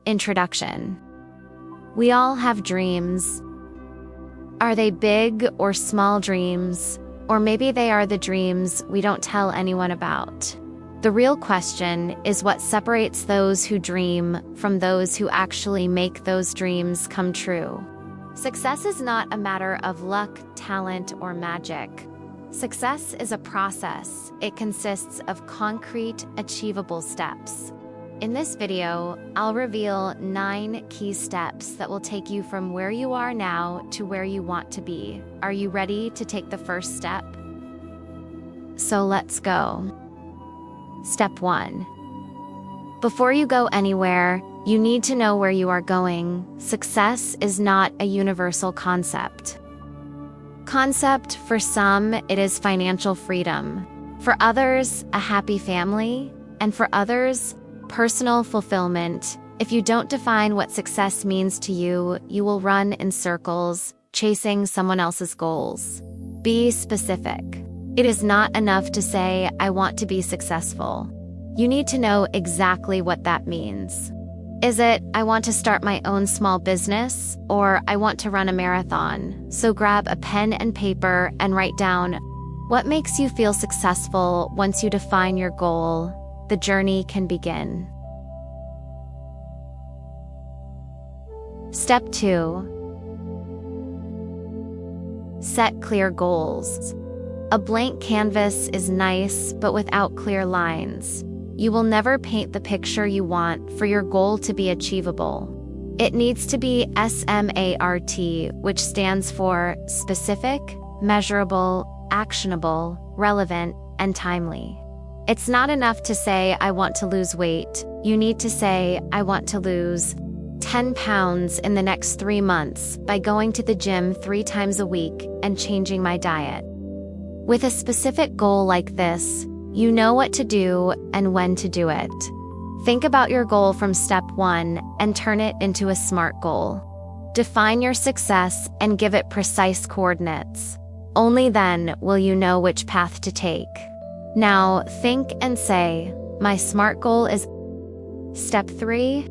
Introduction. We all have dreams. Are they big or small dreams? Or maybe they are the dreams we don't tell anyone about. The real question is what separates those who dream from those who actually make those dreams come true. Success is not a matter of luck, talent, or magic. Success is a process. It consists of concrete, achievable steps. In this video, I'll reveal 9 key steps that will take you from where you are now to where you want to be. Are you ready to take the first step? So let's go. Step 1. Before you go anywhere, you need to know where you are going. Success is not a universal concept. For some, it is financial freedom. For others, a happy family. And for others, personal fulfillment. If you don't define what success means to you, you will run in circles, chasing someone else's goals. Be specific. It is not enough to say, I want to be successful. You need to know exactly what that means. Is it, I want to start my own small business, or I want to run a marathon? So grab a pen and paper and write down what makes you feel successful. Once you define your goal, the journey can begin. Step 2. Set clear goals. A blank canvas is nice, but without clear lines, you will never paint the picture you want for your goal to be achievable. It needs to be SMART, which stands for specific, measurable, actionable, relevant, and timely. It's not enough to say, I want to lose weight. You need to say, I want to lose 10 pounds in the next 3 months by going to the gym 3 times a week and changing my diet. With a specific goal like this, you know what to do and when to do it. Think about your goal from step 1 and turn it into a SMART goal. Define your success and give it precise coordinates. Only then will you know which path to take. Now think and say, my SMART goal is. Step 3.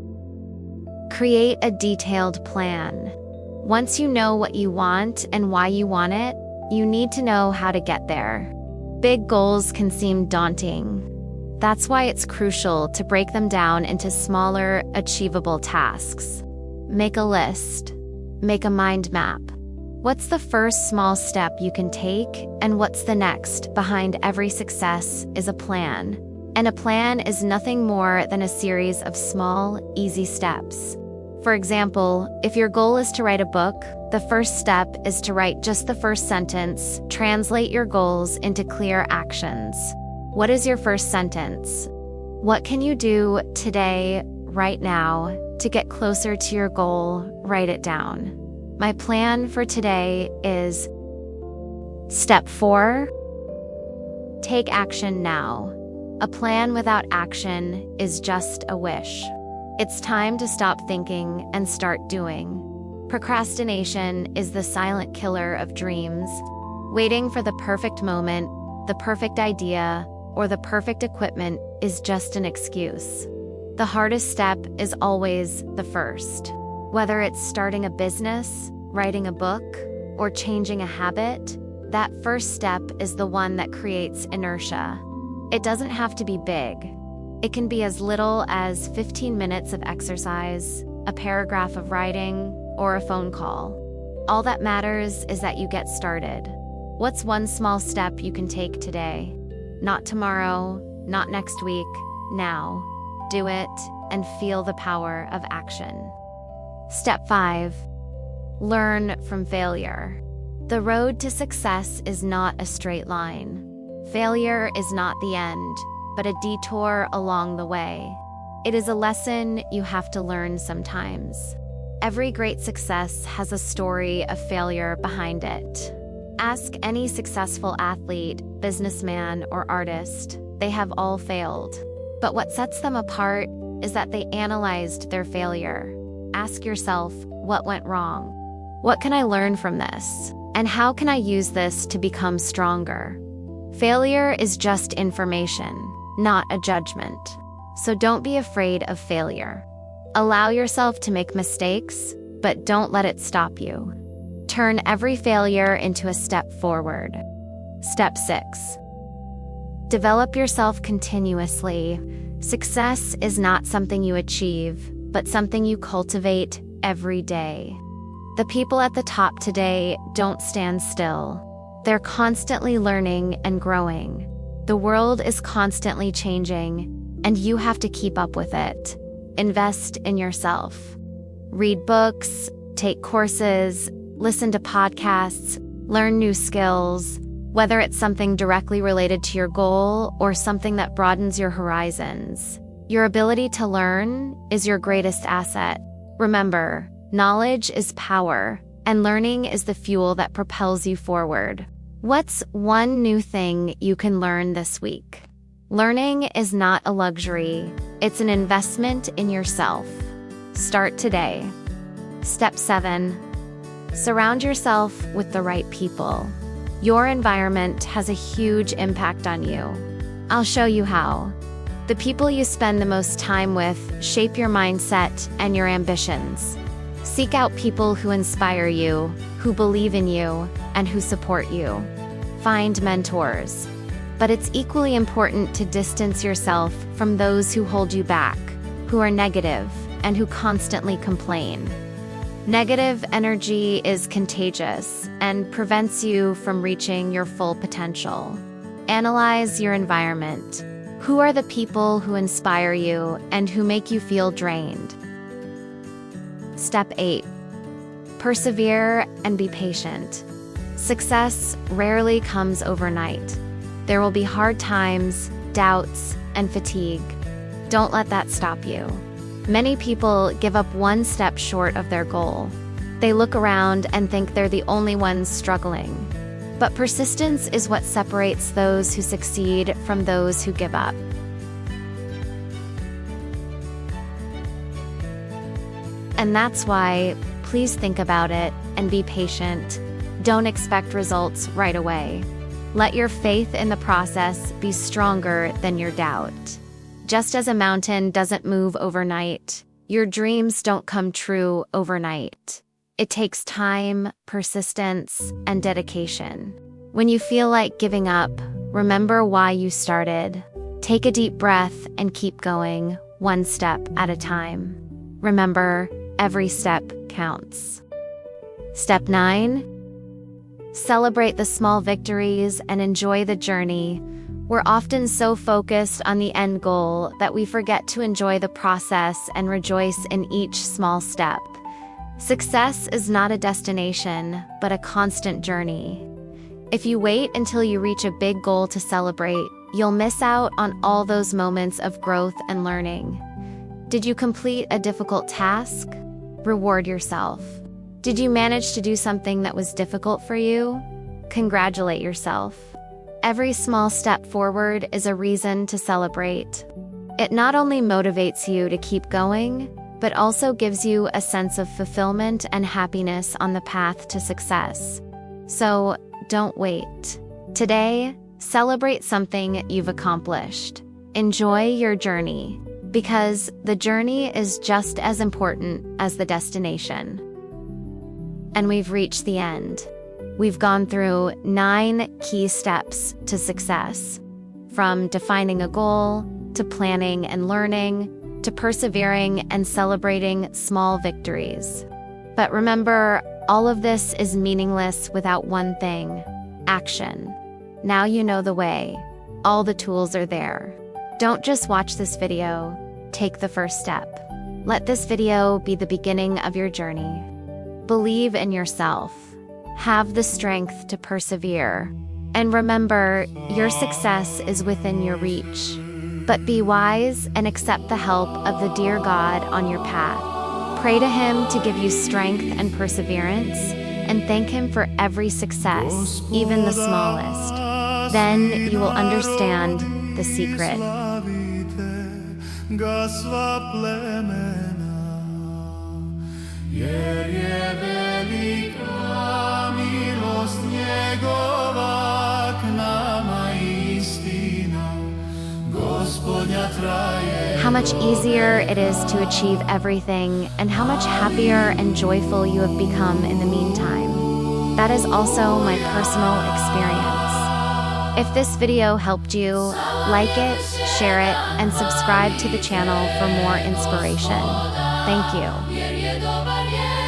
Create a detailed plan. Once you know what you want and why you want it, you need to know how to get there. Big goals can seem daunting. That's why it's crucial to break them down into smaller, achievable tasks. Make a list. Make a mind map. What's the first small step you can take, and what's the next? Behind every success is a plan. And a plan is nothing more than a series of small, easy steps. For example, if your goal is to write a book, the first step is to write just the first sentence. Translate your goals into clear actions. What is your first sentence? What can you do today, right now, to get closer to your goal? Write it down. My plan for today is. Step 4. Take action now. A plan without action is just a wish. It's time to stop thinking and start doing. Procrastination is the silent killer of dreams. Waiting for the perfect moment, the perfect idea, or the perfect equipment is just an excuse. The hardest step is always the first. Whether it's starting a business, writing a book, or changing a habit, that first step is the one that creates inertia. It doesn't have to be big. It can be as little as 15 minutes of exercise, a paragraph of writing, or a phone call. All that matters is that you get started. What's one small step you can take today? Not tomorrow, not next week, now. Do it and feel the power of action. Step 5. Learn from failure. The road to success is not a straight line. Failure is not the end, but a detour along the way. It is a lesson you have to learn sometimes. Every great success has a story of failure behind it. Ask any successful athlete, businessman, or artist. They have all failed. But what sets them apart is that they analyzed their failure. Ask yourself, what went wrong? What can I learn from this? And how can I use this to become stronger? Failure is just information, not a judgment. So don't be afraid of failure. Allow yourself to make mistakes, but don't let it stop you. Turn every failure into a step forward. Step 6. Develop yourself continuously. Success is not something you achieve, but something you cultivate every day. The people at the top today don't stand still. They're constantly learning and growing. The world is constantly changing, and you have to keep up with it. Invest in yourself. Read books, take courses, listen to podcasts, learn new skills, whether it's something directly related to your goal or something that broadens your horizons. Your ability to learn is your greatest asset. Remember, knowledge is power, and learning is the fuel that propels you forward. What's one new thing you can learn this week? Learning is not a luxury, it's an investment in yourself. Start today. Step 7. Surround yourself with the right people. Your environment has a huge impact on you. I'll show you how. The people you spend the most time with shape your mindset and your ambitions. Seek out people who inspire you, who believe in you, and who support you. Find mentors. But it's equally important to distance yourself from those who hold you back, who are negative, and who constantly complain. Negative energy is contagious and prevents you from reaching your full potential. Analyze your environment. Who are the people who inspire you and who make you feel drained? Step 8. Persevere and be patient. Success rarely comes overnight. There will be hard times, doubts, and fatigue. Don't let that stop you. Many people give up one step short of their goal. They look around and think they're the only ones struggling. But persistence is what separates those who succeed from those who give up. And that's why, please think about it and be patient. Don't expect results right away. Let your faith in the process be stronger than your doubt. Just as a mountain doesn't move overnight, your dreams don't come true overnight. It takes time, persistence, and dedication. When you feel like giving up, remember why you started. Take a deep breath and keep going, one step at a time. Remember, every step counts. Step 9. Celebrate the small victories and enjoy the journey. We're often so focused on the end goal that we forget to enjoy the process and rejoice in each small step. Success is not a destination, but a constant journey. If you wait until you reach a big goal to celebrate, you'll miss out on all those moments of growth and learning. Did you complete a difficult task? Reward yourself. Did you manage to do something that was difficult for you? Congratulate yourself. Every small step forward is a reason to celebrate. It not only motivates you to keep going, but also gives you a sense of fulfillment and happiness on the path to success. So, don't wait. Today, celebrate something you've accomplished. Enjoy your journey, because the journey is just as important as the destination. And we've reached the end. We've gone through 9 key steps to success, from defining a goal, to planning and learning, to persevering and celebrating small victories. But remember, all of this is meaningless without one thing: action. Now you know the way. All the tools are there. Don't just watch this video, take the first step. Let this video be the beginning of your journey. Believe in yourself. Have the strength to persevere. And remember, your success is within your reach. But be wise and accept the help of the dear God on your path. Pray to Him to give you strength and perseverance, and thank Him for every success, even the smallest. Then you will understand the secret. Jer je velika milost njegova k nama istina, Gospodnja traje. how much easier it is to achieve everything, and how much happier and joyful you have become in the meantime. That is also my personal experience. If this video helped you, like it, share it, and subscribe to the channel for more inspiration. Thank you.